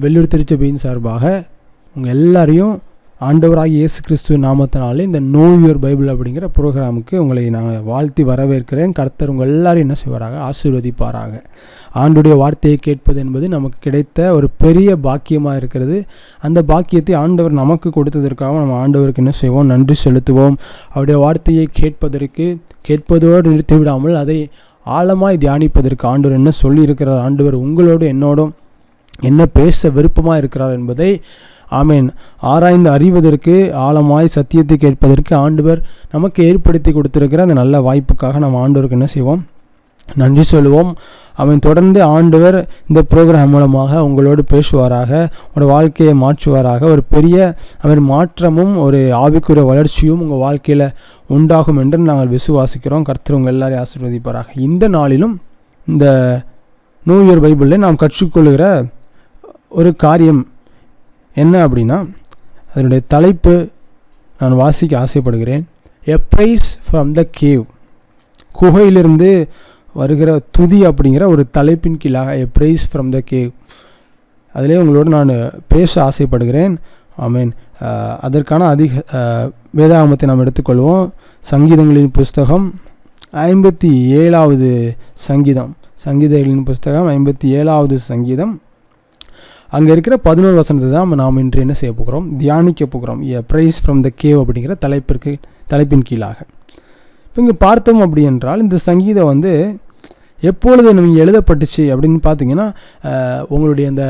வெள்ளூர் திருச்சபையின் சார்பாக உங்கள் எல்லாரையும் ஆண்டவராகிய இயேசு கிறிஸ்துவ நாமத்தினாலே இந்த நோ யுவர் பைபிள் அப்படிங்கிற ப்ரோக்ராமுக்கு உங்களை நாங்கள் வாழ்த்தி வரவேற்கிறேன். கர்த்தர் உங்கள் எல்லாரையும் என்ன செய்வாராக, ஆசீர்வதிப்பாராக. ஆண்டுடைய வார்த்தையை கேட்பது என்பது நமக்கு கிடைத்த ஒரு பெரிய பாக்கியமாக இருக்கிறது. அந்த பாக்கியத்தை ஆண்டவர் நமக்கு கொடுத்ததற்காக நம்ம ஆண்டவருக்கு என்ன செய்வோம், நன்றி செலுத்துவோம். அவருடைய வார்த்தையை கேட்பதோடு நிறுத்திவிடாமல் அதை ஆழமாய் தியானிப்பதற்கு ஆண்டவர் என்ன சொல்லியிருக்கிறார், ஆண்டவர் உங்களோடு என்னோடும் என்ன பேச விருப்பமாக இருக்கிறார் என்பதை ஆமேன் ஆராய்ந்து அறிவதற்கு, ஆழமாய் சத்தியத்தை கேட்பதற்கு ஆண்டவர் நமக்கு ஏற்படுத்தி கொடுத்திருக்கிற அந்த நல்ல வாய்ப்புக்காக நம்ம ஆண்டவருக்கு என்ன செய்வோம், நன்றி சொல்லுவோம். அவன் தொடர்ந்து ஆண்டவர் இந்த ப்ரோக்ராம் மூலமாக உங்களோடு பேசுவாராக, உங்களோட வாழ்க்கையை மாற்றுவாராக. ஒரு பெரிய அவர் மாற்றமும் ஒரு ஆவிக்குரிய வளர்ச்சியும் உங்கள் வாழ்க்கையில் உண்டாகும் என்று நாங்கள் விசுவாசிக்கிறோம். கர்த்தர் உங்கள் எல்லாரையும் ஆசீர்வதிப்பாராக. இந்த நாளிலும் இந்த நோ யுவர் பைபிளில் நாம் கற்றுக்கொள்கிற ஒரு காரியம் என்ன அப்படின்னா, அதனுடைய தலைப்பு நான் வாசிக்க ஆசைப்படுகிறேன். எ ப்ரைஸ் ஃப்ரம் த கேவ். குகையிலிருந்து வருகிற துதி அப்படிங்கிற ஒரு தலைப்பின் கீழாக எ ப்ரைஸ் ஃப்ரம் த கேவ். அதிலே உங்களோடு நான் பேச ஆசைப்படுகிறேன். ஆமீன். அதற்கான வேதாகமத்தை நாம் எடுத்துக்கொள்வோம். சங்கீதங்களின் புஸ்தகம் 57வது சங்கீதம். சங்கீதங்களின் புஸ்தகம் 57வது சங்கீதம். அங்கே இருக்கிற 11 வசனத்தை தான் நாம் இன்று என்ன செய்ய போகிறோம், தியானிக்க போகிறோம். எ ப்ரைஸ் ஃப்ரம் த கேவ் அப்படிங்கிற தலைப்பின் கீழாக. இப்போ இங்கே பார்த்தோம் அப்படி என்றால், இந்த சங்கீதம் எப்பொழுது நீங்கள் எழுதப்பட்டுச்சு அப்படின்னு பார்த்தீங்கன்னா, உங்களுடைய அந்த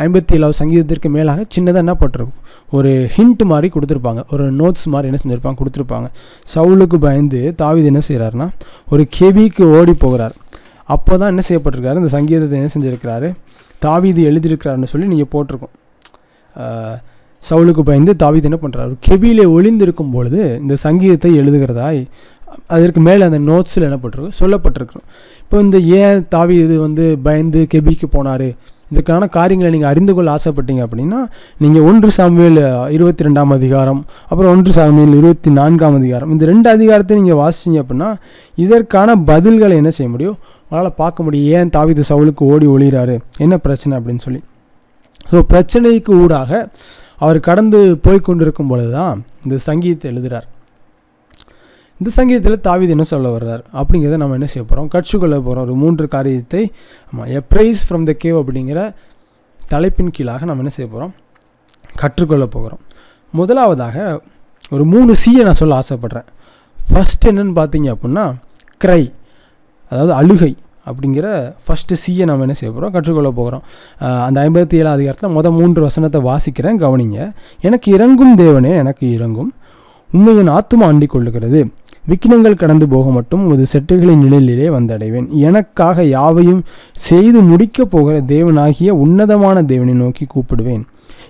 57வது சங்கீதத்திற்கு மேலாக சின்னதாக என்ன பட்டிருக்கும், ஒரு ஹிண்ட் மாதிரி கொடுத்துருப்பாங்க, ஒரு நோட்ஸ் மாதிரி என்ன செஞ்சுருப்பாங்க, கொடுத்துருப்பாங்க. சவுலுக்கு பயந்து தாவீது என்ன செய்கிறாருன்னா ஒரு கெபிக்கு ஓடி போகிறார். அப்போ தான் என்ன செய்யப்பட்டிருக்காரு, இந்த சங்கீதத்தை என்ன செஞ்சுருக்கிறாரு, தாவீது எழுதியிருக்கிறாருன்னு சொல்லி நீங்கள் போட்டிருக்கோம். சவுலுக்கு பயந்து தாவீது என்ன பண்ணுறாரு, கெபியிலே ஒளிந்திருக்கும் பொழுது இந்த சங்கீதத்தை எழுதுகிறதாய் அதற்கு மேலே அந்த நோட்ஸில் என்ன பட்டிருக்கோம், சொல்லப்பட்டிருக்கிறோம். இப்போ இந்த ஏன் தாவீது பயந்து கெபிக்கு போனார், இதுக்கான காரியங்களை நீங்கள் அறிந்து கொள்ள ஆசைப்பட்டீங்க அப்படின்னா, நீங்கள் 1 சாமுவேல் 22ஆம் அதிகாரம், அப்புறம் 1 சாமுவேல் 24ஆம் அதிகாரம், இந்த 2 அதிகாரத்தை நீங்கள் வாசிச்சிங்க அப்படின்னா இதற்கான பதில்களை என்ன செய்ய முடியும், உங்களால் பார்க்க முடியும். ஏன் தாவீது சவுலுக்கு ஓடி ஒளிகிறாரு, என்ன பிரச்சனை அப்படின்னு சொல்லி. ஸோ பிரச்சனைக்கு ஊடாக அவர் கடந்து போய்கொண்டிருக்கும் பொழுது தான் இந்த சங்கீதத்தை எழுதுகிறார். இந்த சங்கீதத்தில் தாவீது என்ன சொல்ல வர்றார் அப்படிங்கிறத நம்ம என்ன செய்ய போகிறோம், கற்றுக்கொள்ள போகிறோம். ஒரு 3 காரியத்தை எ ப்ரைஸ் ஃப்ரம் த கேவ் அப்படிங்கிற தலைப்பின் கீழாக நம்ம என்ன செய்ய போகிறோம், கற்றுக்கொள்ள போகிறோம். முதலாவதாக ஒரு 3 Cயை நான் சொல்ல ஆசைப்பட்றேன். ஃபஸ்ட் என்னன்னு பார்த்தீங்க அப்படின்னா க்ரை, அதாவது அழுகை அப்படிங்கிற ஃபஸ்ட்டு Cயை நம்ம என்ன செய்ய போகிறோம், கற்றுக்கொள்ள போகிறோம். அந்த 57ஆம் அதிகாரத்தில் 3 வசனத்தை வாசிக்கிறேன், கவனிங்க. எனக்கு இறங்கும் தேவனே எனக்கு இறங்கும், உண்மையின் ஆத்துமா அண்டிக் கொள்ளுகிறது. விக்கினங்கள் கடந்து போக மட்டும் ஒரு செட்டுகளின் நிழலிலே வந்தடைவேன். எனக்காக யாவையும் செய்து முடிக்கப் போகிற தேவனாகிய உன்னதமான தேவனை நோக்கி கூப்பிடுவேன்.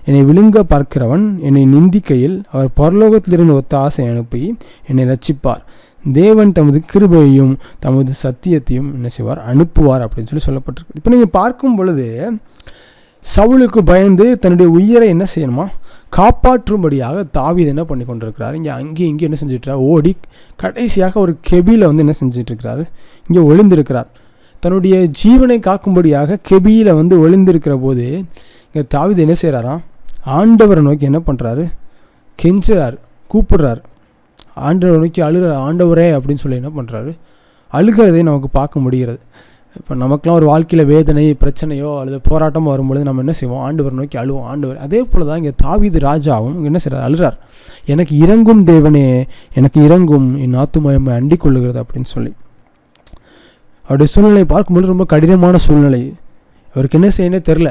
என்னை விழுங்க பார்க்கிறவன் என்னை நிந்திக்கையில் அவர் பரலோகத்திலிருந்து ஒத்த ஆசை அனுப்பி என்னை ரட்சிப்பார். தேவன் தமது கிருபையையும் தமது சத்தியத்தையும் என்ன செய்வார், அனுப்புவார் அப்படின்னு சொல்லப்பட்டிருக்கு. இப்போ நீங்கள் பார்க்கும் பொழுது சவுலுக்கு பயந்து தன்னுடைய உயிரை என்ன செய்யணுமா, காப்பாற்றும்படியாக தாவீது என்ன பண்ணி கொண்டிருக்கிறார், அங்கேயும் இங்கே என்ன செஞ்சுட்ருக்கார், ஓடி கடைசியாக ஒரு கெபியில் என்ன செஞ்சிட்ருக்கிறாரு, இங்கே ஒளிந்திருக்கிறார். தன்னுடைய ஜீவனை காக்கும்படியாக கெபியில் ஒளிந்திருக்கிற போது இங்கே தாவீது என்ன செய்கிறாராம், ஆண்டவரை நோக்கி என்ன பண்ணுறாரு, கெஞ்சுறார், கூப்பிடுறார், ஆண்டவரை நோக்கி அழுகிறார். ஆண்டவரே அப்படின்னு சொல்லி என்ன பண்ணுறாரு, அழுகிறதை நமக்கு பார்க்க முடிகிறது. இப்போ நமக்குலாம் ஒரு வாழ்க்கையில் வேதனை, பிரச்சனையோ அல்லது போராட்டமோ வரும்பொழுது நம்ம என்ன செய்வோம், ஆண்டவரை நோக்கி அழுவோம், ஆண்டவர். அதே போல் தான் இங்கே தாவீது ராஜாவும் என்ன செய்கிறார், அழுகிறார். எனக்கு இறங்கும் தேவனே எனக்கு இறங்கும், என் ஆத்துமாவை அண்டிக் கொள்ளுகிறது அப்படின்னு சொல்லி. அவருடைய சூழ்நிலை பார்க்கும்போது ரொம்ப கடினமான சூழ்நிலை. அவருக்கு என்ன செய்யணும்னே தெரில.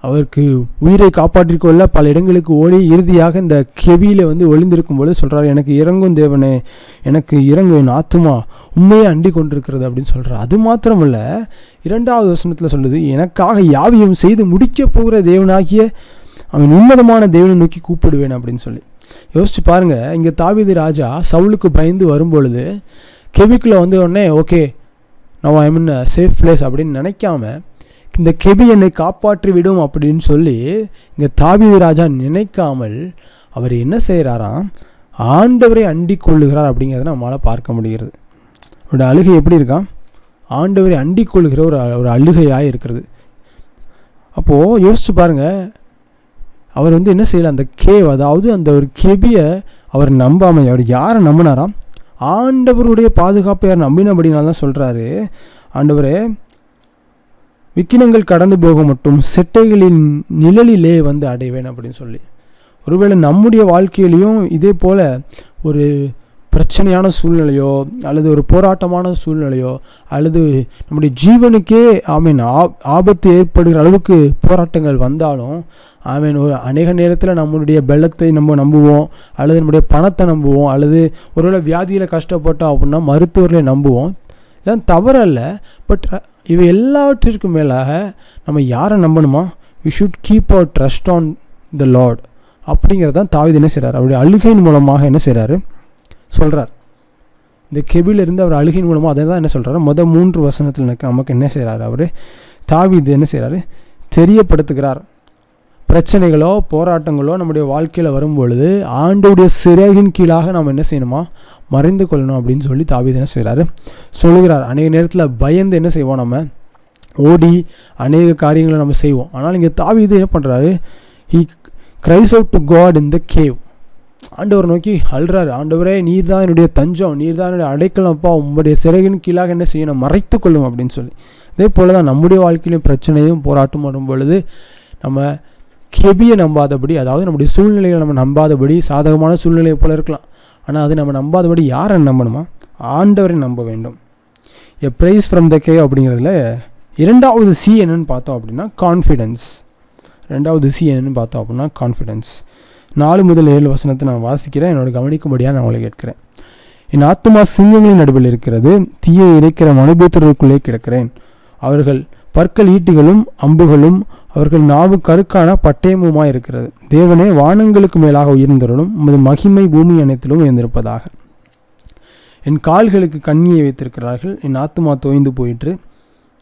அவருக்கு உயிரை காப்பாற்றிக்கொள்ள பல இடங்களுக்கு ஓடி இறுதியாக இந்த கெபியில் ஒளிந்திருக்கும் பொழுது சொல்கிறார், எனக்கு இறங்கும் தேவனே எனக்கு இறங்கும், என் ஆத்துமா உண்மையை அண்டி கொண்டிருக்கிறது அப்படின்னு சொல்கிறார். அது மாத்திரமல்ல, 2வது வசனத்தில் சொல்லுது, எனக்காக யாவையும் செய்து முடிக்க போகிற தேவனாகிய அவன் உன்னதமான தேவனை நோக்கி கூப்பிடுவேன் அப்படின்னு சொல்லி. யோசிச்சு பாருங்கள், இங்கே தாவீது ராஜா சவுலுக்கு பயந்து வரும்பொழுது கெபிக்குள்ளே உடனே okay now I mean safe place அப்படின்னு நினைக்காம இந்த கெபி என்னை காப்பாற்றி விடும் அப்படின்னு சொல்லி இங்கே தாவீது ராஜா நினைக்காமல் அவர் என்ன செய்கிறாராம், ஆண்டவரை அண்டிக் கொள்ளுகிறார் அப்படிங்கிறத நம்மளால் பார்க்க முடிகிறது. அவருடைய அழுகை எப்படி இருக்கான், ஆண்டவரை அண்டிக் கொள்ளுகிற ஒரு அழுகையாக இருக்கிறது. அப்போது யோசிச்சு பாருங்கள், அவர் வந்து என்ன செய்யலை, அந்த கேவ், அதாவது அந்த ஒரு கெபியை அவர் நம்பாமல், அவர் யாரை நம்பினாராம்? ஆண்டவருடைய பாதுகாப்பை யார் நம்பினபடினால தான் சொல்கிறாரு, ஆண்டவரே விக்கினங்கள் கடந்து போக மட்டும் செட்டைகளின் நிழலிலே வந்து அடைவேன் அப்படின்னு சொல்லி. ஒருவேளை நம்முடைய வாழ்க்கையிலையும் இதே போல் ஒரு பிரச்சனையான சூழ்நிலையோ அல்லது ஒரு போராட்டமான சூழ்நிலையோ அல்லது நம்முடைய ஜீவனுக்கே ஆபத்து ஏற்படுகிற அளவுக்கு போராட்டங்கள் வந்தாலும் ஒரு அநேக நேரத்தில் நம்மளுடைய பலத்தை நம்ம நம்புவோம், அல்லது நம்முடைய பணத்தை நம்புவோம், அல்லது ஒருவேளை வியாதியில் கஷ்டப்பட்டோம் அப்படின்னா மருத்துவர்களை நம்புவோம். இதெல்லாம் தவறல்ல. பட் இவை எல்லாவற்றிற்கும் மேலாக நம்ம யாரை நம்பணுமா? We should keep our trust on the lord அப்படிங்கிறதான் தாவீது என்ன செய்கிறார், அவருடைய அழுகையின் மூலமாக என்ன செய்கிறாரு சொல்கிறார். இந்த கெபிலிருந்து அவர் அழுகையின் மூலமாக அதை தான் என்ன சொல்கிறாரு, 3 வசனத்தில் நமக்கு என்ன செய்கிறார், அவர் தாவீது என்ன செய்கிறாரு, தெரியப்படுத்துகிறார். பிரச்சனைகளோ போராட்டங்களோ நம்முடைய வாழ்க்கையில் வரும்பொழுது ஆண்டவருடைய சிறகின் கீழாக நாம் என்ன செய்யணுமா, மறைந்து கொள்ளணும் அப்படின்னு சொல்லி தாவீது என்ன செய்கிறாரு சொல்லுகிறார். அநேக நேரத்தில் பயந்து என்ன செய்வோம், நம்ம ஓடி அநேக காரியங்களை நம்ம செய்வோம். ஆனால் இங்கே தாவீது என்ன பண்ணுறாரு, he cries out to God in the cave. ஆண்டவர் நோக்கி அழுறாரு, ஆண்டவரே நீர் தான் என்னுடைய தஞ்சம், நீர் தான் என்னுடைய அடைக்கலம்ப்பா, உங்களுடைய சிறகின் கீழாக என்ன செய்யணும், மறைத்து கொள்ளும் அப்படின்னு சொல்லி. அதே போல் தான் நம்முடைய வாழ்க்கையிலும் பிரச்சனையும் போராட்டம் வரும் பொழுது நம்ம கெபியை நம்பாதபடி, அதாவது நம்முடைய சூழ்நிலைகளை நம்ம நம்பாதபடி, சாதகமான சூழ்நிலையை போல இருக்கலாம், ஆனால் அது நம்ம நம்பாதபடி யாரை நம்பணுமா, ஆண்டவரை நம்ப வேண்டும். எ ப்ரைஸ் ஃப்ரம் த கேவ் அப்படிங்கிறதுல 2வது சி என்னன்னு பார்த்தோம் அப்படின்னா கான்ஃபிடென்ஸ். 2வது சி என்னன்னு பார்த்தோம் அப்படின்னா கான்ஃபிடென்ஸ். 4 முதல் 7 வசனத்தை நான் வாசிக்கிறேன், என்னோட கவனிக்கும்படியாக நான் உங்களை கேட்கிறேன். என் ஆத்துமா சிங்கங்களின் நடுவில் இருக்கிறது, தீயை இறைக்கிற மனுபூத்தருக்குள்ளே கிடக்கிறேன். அவர்கள் பற்கள் ஈட்டிகளும் அம்புகளும், அவர்கள் நாவு கருக்கான பட்டயமுமாய் இருக்கிறது. தேவனே வானங்களுக்கு மேலாக உயர்ந்தருளும், உமது மகிமை பூமி அனைத்திலும் உயர்ந்திருப்பதாக. என் கால்களுக்கு கண்ணியை வைத்திருக்கிறார்கள், என் ஆத்துமா தோய்ந்து போயிற்று.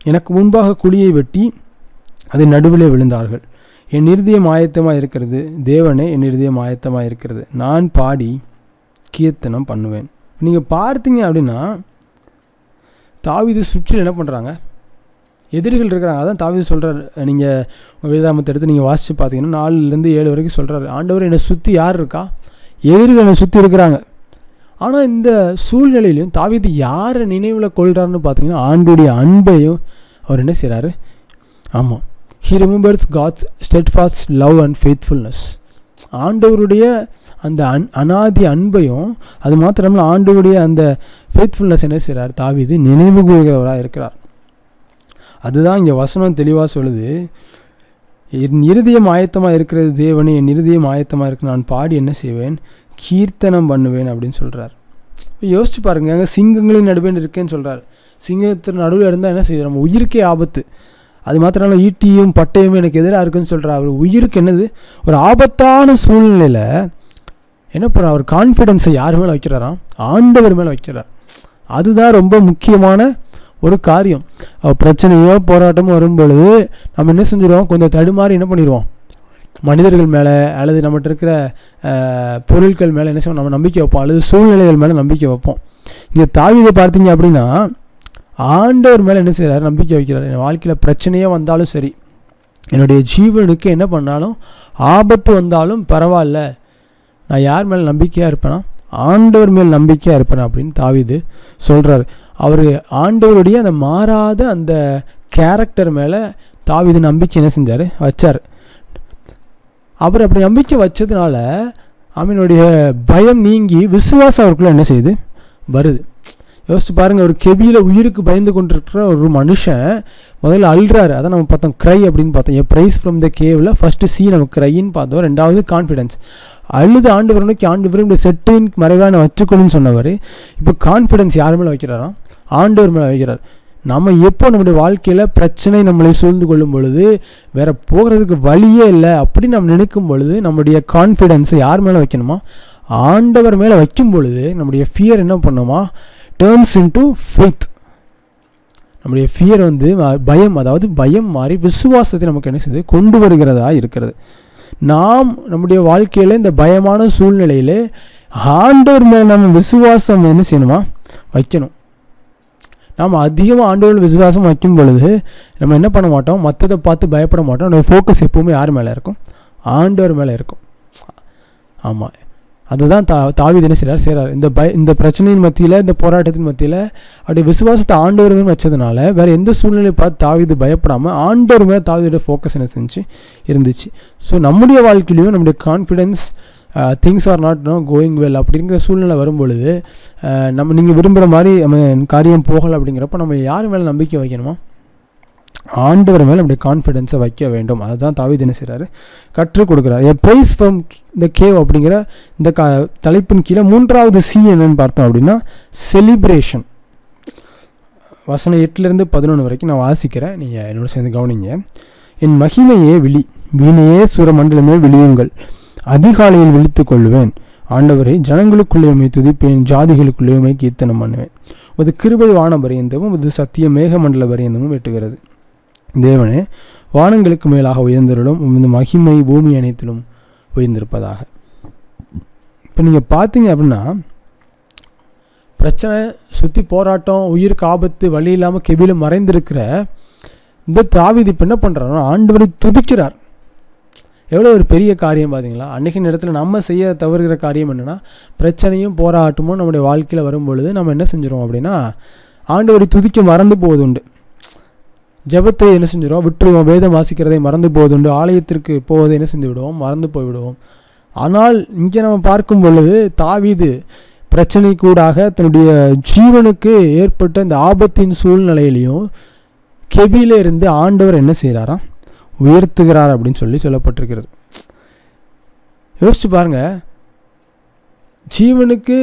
எனக்கு முன்பாக குழியை வெட்டி அதன் நடுவிலே விழுந்தார்கள். என் இருதயம் ஆயத்தமாக இருக்கிறது, தேவனே என் இருதயம் ஆயத்தமாக இருக்கிறது, நான் பாடி கீர்த்தனம் பண்ணுவேன். நீங்கள் பார்த்தீங்க அப்படின்னா தாவீது சுற்றில் என்ன பண்ணுறாங்க, எதிரிகள் இருக்கிறாங்க. அதான் தாவீது சொல்கிறார், நீங்கள் வேதாமத்தை எடுத்து நீங்கள் வாசித்து பார்த்தீங்கன்னா 4லேருந்து 7 வரைக்கும் சொல்கிறாரு, ஆண்டவர் என்னை சுற்றி யார் இருக்கா, எதிரிகள் என்னை சுற்றி இருக்கிறாங்க. ஆனால் இந்த சூழ்நிலையிலையும் தாவீது யாரை நினைவில் கொள்கிறாருன்னு பார்த்தீங்கன்னா ஆண்டுடைய அன்பையும் அவர் என்ன செய்கிறாரு, ஆமாம், he remembers God's steadfast love and faithfulness. ஆண்டவருடைய அந்த அனாதி அன்பையும் அது மாத்திரமில்ல ஆண்டவருடைய அந்த ஃபெய்த்ஃபுல்னஸ் என்ன செய்கிறார், தாவீது நினைவு கூறுகிறவராக இருக்கிறார். அதுதான் இங்கே வசனம் தெளிவாக சொல்லுது, என் இருதயம் ஆயத்தமாக இருக்கிறது, தேவனே என் இருதயம் ஆயத்தமாக இருக்கு, நான் பாடி என்ன செய்வேன், கீர்த்தனம் பண்ணுவேன் அப்படின்னு சொல்கிறார். யோசிச்சு பாருங்க, அங்கே சிங்கங்களின் நடுவேன் இருக்கேன்னு சொல்கிறார். சிங்கத்தின் நடுவில் இருந்தால் என்ன செய்யுது, நம்ம உயிருக்கே ஆபத்து. அது மாத்திரம் ஈட்டியும் பட்டையும் எனக்கு எதிராக இருக்குன்னு சொல்கிறார். அவர் உயிருக்கு என்னது, ஒரு ஆபத்தான சூழ்நிலையில் என்ன பண்ணுறார், அவர் கான்ஃபிடென்ஸை யார் மேலே வைக்கிறாராம், ஆண்டவர் மேலே வைக்கிறார். அதுதான் ரொம்ப முக்கியமான ஒரு காரியம். பிரச்சனையோ போராட்டமோ வரும் பொழுது நம்ம என்ன செஞ்சிடுவோம், கொஞ்சம் தடுமாறி என்ன பண்ணிடுவோம், மனிதர்கள் மேலே அல்லது நம்மகிட்ட இருக்கிற பொருட்கள் மேலே என்ன செய்வோம், நம்ம நம்பிக்கை வைப்போம், அல்லது சூழ்நிலைகள் மேலே நம்பிக்கை வைப்போம். இங்கே தாவீதை பார்த்தீங்க அப்படின்னா ஆண்டவர் மேலே என்ன செய்கிறார், நம்பிக்கை வைக்கிறார். என் வாழ்க்கையில் பிரச்சனையே வந்தாலும் சரி, என்னுடைய ஜீவனுக்கு என்ன பண்ணாலும் ஆபத்து வந்தாலும் பரவாயில்ல, நான் யார் மேலே நம்பிக்கையாக இருப்பேனா, ஆண்டவர் மேல் நம்பிக்கையாக இருப்பேன் அப்படின்னு தாவீது சொல்கிறார். அவர் ஆண்டவருடைய அந்த மாறாத அந்த கேரக்டர் மேலே தாவீது நம்பிக்கை என்ன செஞ்சார், வச்சார். அவர் அப்படி நம்பிக்கை வச்சதுனால அவனுடைய பயம் நீங்கி விசுவாசம் அவருக்குள்ள என்ன செய்யுது, வருது. யோசிச்சு பாருங்கள், ஒரு கெபியில் உயிருக்கு பயந்து கொண்டிருக்கிற ஒரு மனுஷன் முதல்ல அழுறாரு. அதான் நம்ம பார்த்தோம் க்ரை அப்படின்னு பார்த்தோம். எ ப்ரைஸ் ஃப்ரம் த கேவில் ஃபஸ்ட்டு சி நம்ம க்ரைன்னு பார்த்தோம். 2வது கான்ஃபிடென்ஸ். அழுது ஆண்டவர் நோக்கி ஆண்டவர் இந்த செட்டின் மறைவான வச்சுக்கணும்னு சொன்னவர் இப்போ கான்ஃபிடென்ஸ் யார் மேலே வைக்கிறாராம், ஆண்டவர் மேலே வைக்கிறார். நம்ம எப்போ நம்முடைய வாழ்க்கையில் பிரச்சனை நம்மளை சூழ்ந்து கொள்ளும் பொழுது வேறு போகிறதுக்கு வழியே இல்லை அப்படின்னு நம்ம நினைக்கும் பொழுது நம்முடைய கான்ஃபிடென்ஸை யார் மேலே வைக்கணுமா, ஆண்டவர் மேலே வைக்கும் பொழுது நம்முடைய ஃபியர் என்ன பண்ணுமா, டேர்ன்ஸ் இன்டு ஃபெய்த். நம்முடைய ஃபியர் வந்து பயம், அதாவது பயம் மாறி விசுவாசத்தை நமக்கு என்ன செய்யுது, கொண்டு வருகிறதா இருக்கிறது. நாம் நம்முடைய வாழ்க்கையில் இந்த பயமான சூழ்நிலையில் ஆண்டவர் மேலே நம்ம விசுவாசம் என்ன செய்யணுமா, வைக்கணும். நாம் அதிகமாக ஆண்டவரில் விசுவாசம் வைக்கும் பொழுது நம்ம என்ன பண்ண மாட்டோம், மற்றதை பார்த்து பயப்பட மாட்டோம். நம்ம ஃபோக்கஸ் எப்போவுமே யார் மேலே இருக்கும்? ஆண்டவர் மேலே இருக்கும். ஆமாம், அதுதான் தாவீது என்ன செய்கிறார். இந்த பிரச்சனையின் மத்தியில், இந்த போராட்டத்தின் மத்தியில் அப்படி விசுவாசத்தை ஆண்டவர் மேலே வச்சதுனால வேறு எந்த சூழ்நிலையை பார்த்து தாவீது பயப்படாமல் ஆண்டவர் மேலே தாவீதோட ஃபோக்கஸ் என்ன செஞ்சு இருந்துச்சு. ஸோ நம்முடைய வாழ்க்கையிலையும் நம்முடைய confidence things are not going well அப்படிங்கிற சூழ்நிலை வரும்பொழுது, நீங்கள் விரும்புகிற மாதிரி நம்ம காரியம் போகலை அப்படிங்கிறப்ப நம்ம யார் மேலே நம்பிக்கை வைக்கணுமா? ஆண்டவர் மேலே நம்முடைய கான்ஃபிடென்ஸை வைக்க வேண்டும். அதுதான் தாவீது என்ன செய்கிறாரு, கற்றுக் கொடுக்குறாரு. எ ப்ரைஸ் ஃப்ரம் த கேவ் அப்படிங்கிற இந்த தலைப்பின் கீழே 3வது சி என்னன்னு பார்த்தோம் அப்படின்னா செலிப்ரேஷன். வசனம் 8-11 வரைக்கும் நான் வாசிக்கிறேன், நீங்கள் என்னோட சேர்ந்து கவனிங்க. என் மகிமையே விழி, வீணையே சுரமண்டலமே விழியுங்கள், அதிகாலையில் விழித்து கொள்ளுவேன். ஆண்டவரை ஜனங்களுக்குள்ளேயுமே துதிப்பேன், ஜாதிகளுக்குள்ளேயுமே கீர்த்தனம் பண்ணுவேன். ஒரு கிருபை வானம் பரியந்தமும் இது சத்திய மேகமண்டல பரியந்தமும் வெட்டுகிறது. தேவனே, வானங்களுக்கு மேலாக உயர்ந்தருளும், இந்த மகிமை பூமி அனைத்திலும் உயர்ந்திருப்பதாக. இப்போ நீங்கள் பார்த்தீங்க அப்படின்னா, பிரச்சனை சுற்றி போராட்டம், உயிருக்கு ஆபத்து, வழி இல்லாமல் கெபில மறைந்திருக்கிற இந்த தாவீது இப்போ என்ன பண்ணுறாருன்னா ஆண்டவரை துதிக்கிறார். எவ்வளோ ஒரு பெரிய காரியம் பார்த்தீங்களா? அன்றைக்கி நேரத்தில் நம்ம செய்ய தவறுகிற காரியம் என்னென்னா, பிரச்சனையும் போராட்டமும் நம்முடைய வாழ்க்கையில் வரும்பொழுது நம்ம என்ன செஞ்சிடும் அப்படின்னா ஆண்டவரை துதிக்க மறந்து போவதுண்டு. ஜெபத்தை என்ன செஞ்சிடும், விட்டுருவோம். வேதம் வாசிக்கிறதை மறந்து போவதுண்டு. ஆலயத்திற்கு போவதை என்ன செஞ்சு விடுவோம், மறந்து போய்விடுவோம். ஆனால் இங்கே நம்ம பார்க்கும் பொழுது தாவீது பிரச்சனை கூடாக தன்னுடைய ஜீவனுக்கு ஏற்பட்ட இந்த ஆபத்தின் சூழ்நிலையிலையும் கெபில இருந்து ஆண்டவர் என்ன செய்கிறாராம், உயர்த்துகிறார் அப்படின்னு சொல்லப்பட்டிருக்கிறது. யோசிச்சு பாருங்க, ஜீவனுக்கு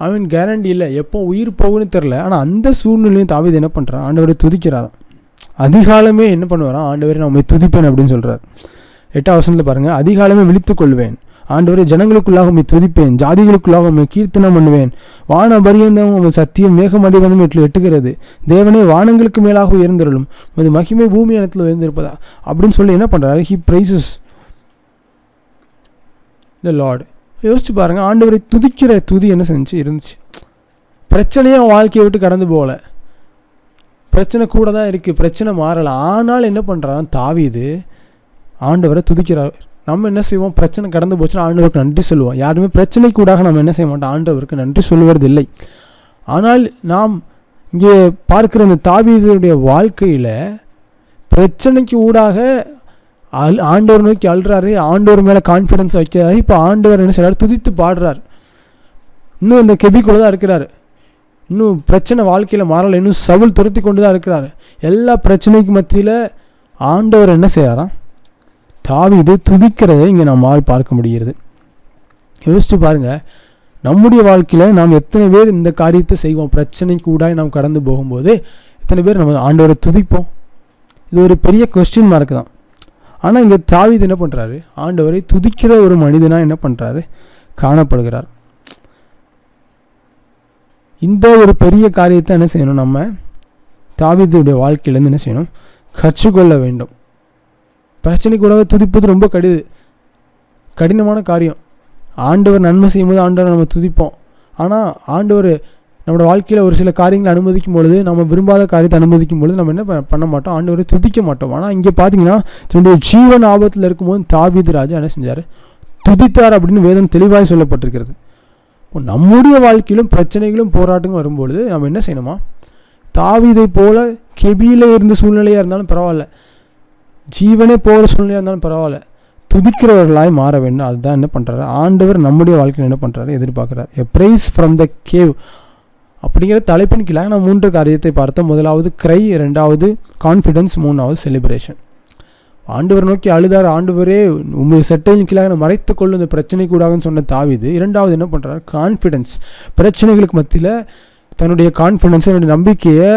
அவன் கேரண்டி இல்லை, எப்போ உயிர் போகுன்னு தெரில. ஆனால் அந்த சூழ்நிலையும் தாவீது என்ன பண்ணுறான், ஆண்டவரை துதிக்கிறாராம். அதிகாலமே என்ன பண்ணுவாராம், ஆண்டவரை நான் உண்மை துதிப்பேன் அப்படின்னு சொல்கிறார். 8வது வசனத்தில் பாருங்கள், அதிகாலமே விழித்துக் கொள்வேன், ஆண்டவரை ஜனங்களுக்குள்ளாக உண்மை துதிப்பேன், ஜாதிகளுக்குள்ளாக உண்மை கீர்த்தனம் பண்ணுவேன். வான பரியந்தம் உங்கள் சத்தியம் மேகமடிவந்தம் எட்டுகிறது. தேவனே, வானங்களுக்கு மேலாக உயர்ந்தருளும், அது மகிமை பூமி அனைத்தில் உயர்ந்திருப்பதா அப்படின்னு சொல்லி என்ன பண்ணுறாரு, ஹி பிரைசஸ் த லார்ட். யோசிச்சு பாருங்கள், ஆண்டவரை துதிக்கிற துதி என்ன செஞ்சு இருந்துச்சு. பிரச்சனையும் வாழ்க்கையை விட்டு கடந்து போகலை, பிரச்சனை கூட தான் இருக்குது, பிரச்சனை மாறலை. ஆனால் என்ன பண்ணுறாருன்னா தாவீது ஆண்டவரை துதிக்கிறார். நம்ம என்ன செய்வோம், பிரச்சனை கடந்து போச்சுன்னா ஆண்டவருக்கு நன்றி சொல்லுவோம். யாருமே பிரச்சனை கூடாக நம்ம என்ன செய்ய மாட்டோம், ஆண்டவருக்கு நன்றி சொல்லுவது இல்லை. ஆனால் நாம் இங்கே பார்க்குற இந்த தாவீதுடைய வாழ்க்கையில் பிரச்சனைக்கு ஊடாக ஆண்டவர் நோக்கி அழுறாரு, ஆண்டவர் மேலே கான்ஃபிடென்ஸ் வைக்கிறாரு. இப்போ ஆண்டவர் என்ன செய்கிறார், துதித்து பாடுறார். இன்னும் இந்த கெபிக்குள்ளே தான் இருக்கிறாரு, இன்னும் பிரச்சனை வாழ்க்கையில் மாறலை, இன்னும் சவுல் துரத்தி கொண்டு தான் இருக்கிறாரு. எல்லா பிரச்சனைக்கு மத்தியில் ஆண்டவர் என்ன செய்கிறாராம், தாவீது துதிக்கிறதை இங்கே நம்மால் பார்க்க முடிகிறது. யோசிச்சு பாருங்கள், நம்முடைய வாழ்க்கையில் நாம் எத்தனை பேர் இந்த காரியத்தை செய்வோம், பிரச்சனை கூட நாம் கடந்து போகும்போது எத்தனை பேர் நம்ம ஆண்டவரை துதிப்போம்? இது ஒரு பெரிய கொஸ்டின் மார்க் தான். ஆனால் இங்கே தாவீது என்ன பண்ணுறாரு, ஆண்டவரை துதிக்கிற ஒரு மனிதனாக என்ன பண்ணுறாரு, காணப்படுகிறார். இந்த ஒரு பெரிய காரியத்தை என்ன செய்யணும், நம்ம தாவீதுடைய வாழ்க்கையிலேருந்து என்ன செய்யணும், கற்றுக்கொள்ள வேண்டும். பிரச்சனை கூட துதிப்பது ரொம்ப கடினமான காரியம். ஆண்டவர் நன்மை செய்யும்போது ஆண்டவரை நம்ம துதிப்போம். ஆனால் ஆண்டவர் நம்மளோட வாழ்க்கையில் ஒரு சில காரியங்களை அனுமதிக்கும் பொழுது, நம்ம விரும்பாத காரியத்தை அனுமதிக்கும் பொழுது நம்ம என்ன பண்ண மாட்டோம், ஆண்டவரை துதிக்க மாட்டோம். ஆனால் இங்கே பார்த்தீங்கன்னா தன்னுடைய ஜீவன் ஆபத்தில் இருக்கும்போது தாவீது ராஜா என்ன செஞ்சார், துதித்தார் அப்படின்னு வேதம் தெளிவாக சொல்லப்பட்டிருக்கிறது. இப்போ நம்முடைய வாழ்க்கையிலும் பிரச்சனைகளும் போராட்டங்களும் வரும்பொழுது நம்ம என்ன செய்யணுமா, தாவீதை போல கெபியில இருந்த சூழ்நிலையாக இருந்தாலும் பரவாயில்ல, ஜீவனே போகிற சூழ்நிலையாக இருந்தாலும் பரவாயில்ல, துதிக்கிறவர்களாய் மாற வேண்டும். அதுதான் என்ன பண்ணுறாரு ஆண்டவர் நம்முடைய வாழ்க்கையில் என்ன பண்ணுறாரு, எதிர்பார்க்குறார். எ ப்ரைஸ் ஃப்ரம் த கேவ் அப்படிங்கிற தலைப்பின் கீழாக நான் 3 காரியத்தை பார்த்தோம். முதலாவது கிரை, 2வது கான்ஃபிடென்ஸ், 3வது செலிப்ரேஷன். ஆண்டவர் நோக்கி அழுதார், ஆண்டவரே உங்களுடைய செட்டையின் கீழாக மறைத்து கொள்ளும் இந்த பிரச்சனை கூடாதுன்னு சொன்ன தாவீது 2வது என்ன பண்ணுறாரு, கான்ஃபிடென்ஸ். பிரச்சனைகளுக்கு மத்தியில் தன்னுடைய கான்ஃபிடென்ஸ், என்னுடைய நம்பிக்கையை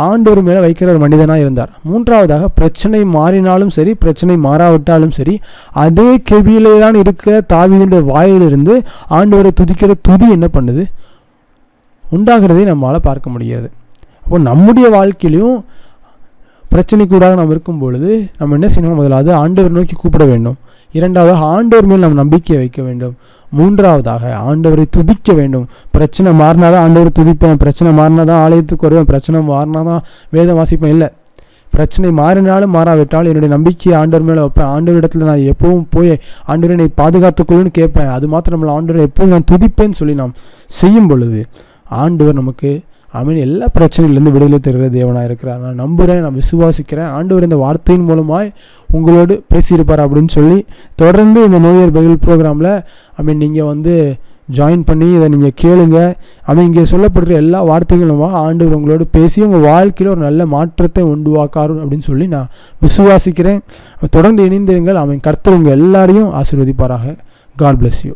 ஆண்டவர் மேலே வைக்கிற ஒரு மனிதனாக இருந்தார். 3வதாக பிரச்சனை மாறினாலும் சரி, பிரச்சனை மாறாவிட்டாலும் சரி, அதே கெபியிலே தான் இருக்கிற தாவீதுடைய வாயிலிருந்து ஆண்டவரை துதிக்கிற துதி என்ன பண்ணுது, உண்டாகிறதை நம்மளால் பார்க்க முடியாது. அப்போ நம்முடைய வாழ்க்கையிலையும் பிரச்சனைக்கூடாக நாம் இருக்கும் பொழுது நம்ம என்ன செய்யணும்? முதலாவது ஆண்டவர் நோக்கி கூப்பிட வேண்டும். இரண்டாவதாக ஆண்டவர் மேல் நம்ம நம்பிக்கை வைக்க வேண்டும். மூன்றாவதாக ஆண்டவரை துதிக்க வேண்டும். பிரச்சனை மாறினாதான் ஆண்டவரை துதிப்பேன், பிரச்சனை மாறினாதான் ஆலயத்துக்கு வருவேன், பிரச்சனை மாறினாதான் வேதம் வாசிப்பேன். இல்லை, பிரச்சனை மாறினாலும் மாறாவிட்டால் என்னுடைய நம்பிக்கையை ஆண்டவர் மேலே வைப்பேன். ஆண்டவரிடத்தில் நான் எப்பவும் போய் ஆண்டவரை என்னை பாதுகாத்துக்கொள்ளுன்னு கேட்பேன். அது மாத்திரம் நம்மளை ஆண்டவரை எப்போதும் நான் துதிப்பேன்னு சொல்லி நாம் செய்யும் பொழுது ஆண்டவர் நமக்கு எல்லா பிரச்சனையிலேருந்து விடுதலை தருகிற தேவனாக இருக்கிறார். நான் நம்புகிறேன், நான் விசுவாசிக்கிறேன். ஆண்டவர் இந்த வார்த்தையின் மூலமாய் உங்களோடு பேசியிருப்பார் அப்படின்னு சொல்லி தொடர்ந்து இந்த நோயர் பைபிள் ப்ரோக்ராமில் நீங்கள் ஜாயின் பண்ணி இதை நீங்கள் கேளுங்க. இங்கே சொல்லப்படுற எல்லா வார்த்தைகளும் ஆண்டவர் உங்களோடு பேசி உங்கள் வாழ்க்கையில் ஒரு நல்ல மாற்றத்தை உண்டுவாக்காரு அப்படின்னு சொல்லி நான் விசுவாசிக்கிறேன். தொடர்ந்து இணைந்திருங்கள். கர்த்தர் உங்கள் எல்லாரையும் ஆசீர்வதிப்பாராக. God bless you.